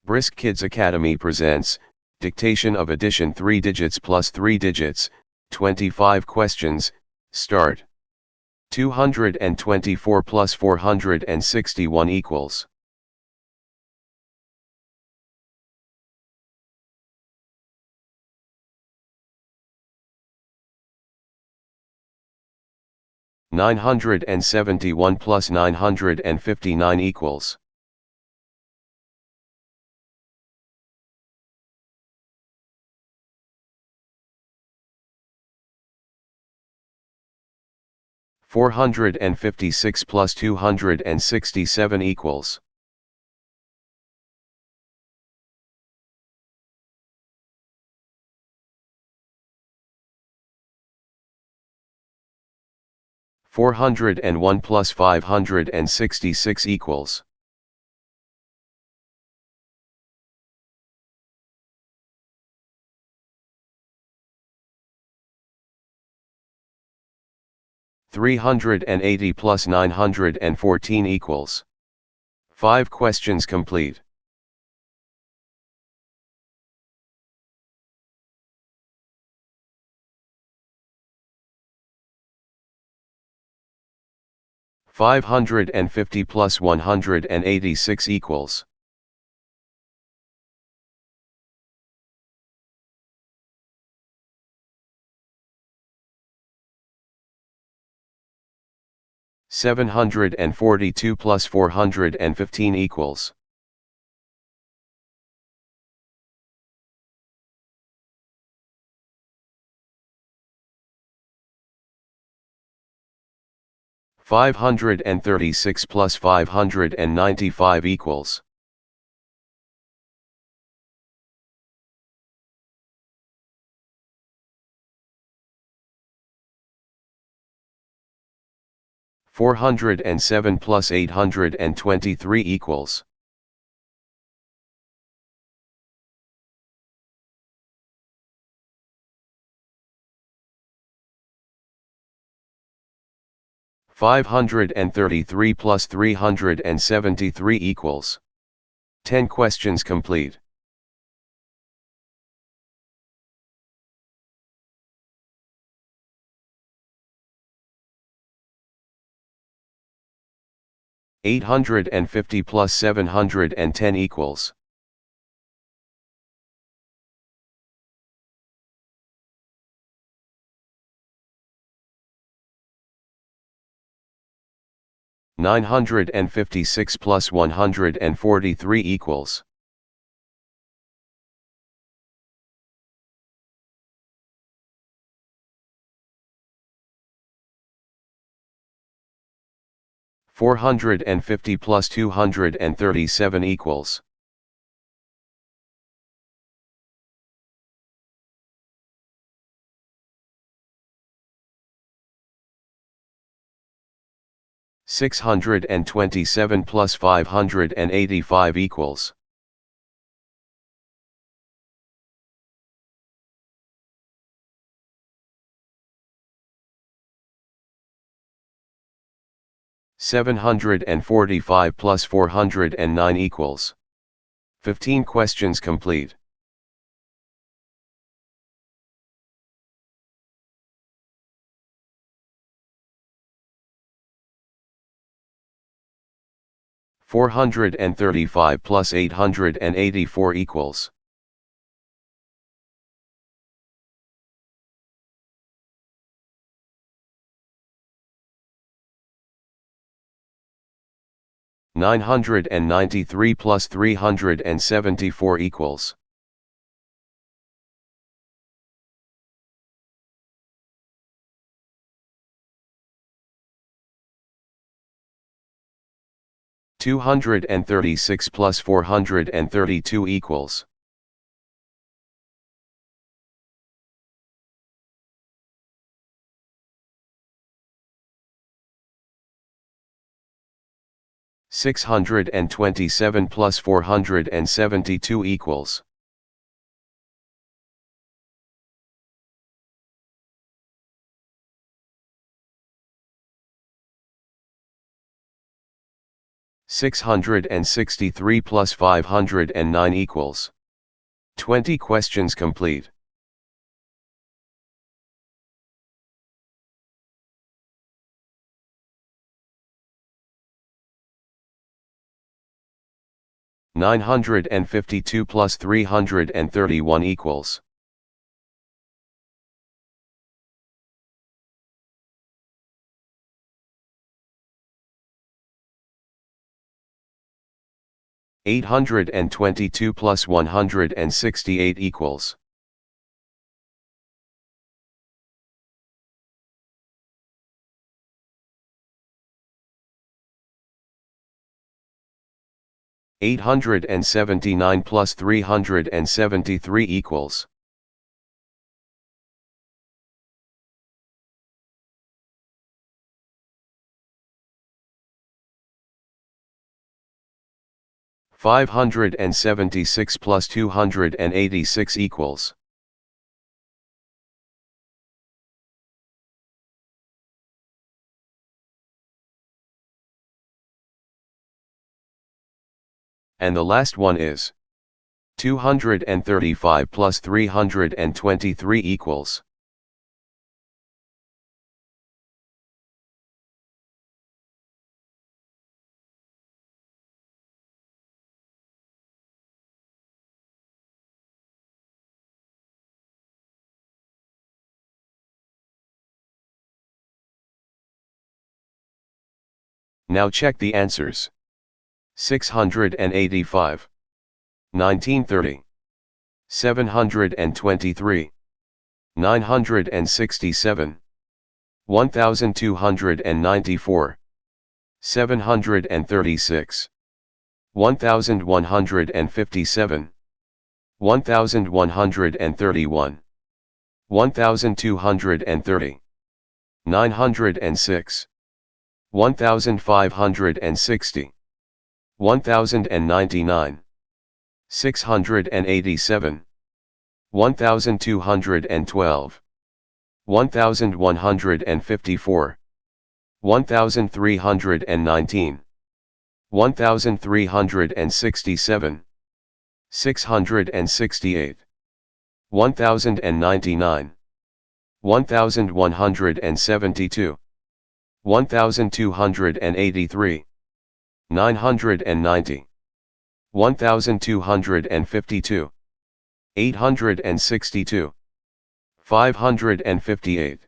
Brisk Kids Academy presents, Dictation of Addition 3 digits plus 3 digits, 25 questions, start. 224 plus 461 equals. $971 plus 959 equals. $456 plus 267 equals. $401 plus 566 equals. $380 plus 914 equals. 5 questions complete. $550 plus 186 equals. $742 plus 415 equals. $536 plus 595 equals. $407 plus 823 equals. $533 plus 373 equals. 10 questions complete. $850 plus 710 equals. $956 plus 143 equals. $450 plus 237 equals. $627 plus 585 equals. $745 plus 409 equals. 15 questions complete. $435 plus 884 equals. $993 plus 374 equals. $236 plus 432 equals. $627 plus 472 equals. 663 plus 509 equals 20 questions complete. $952 plus 331 equals $822 plus 168 equals $879 plus 373 equals $576 plus 286 equals and the last one is 235 plus 323 equals Now check the answers. 685, 1930, 723, 967, 1294, 736, 1157, 1131, 1230, 906, 1560, 1099, 687, 1212, 1154, 1319, 1367, 668, 1099, 1172, 1283, 990, 1252, 862, 558.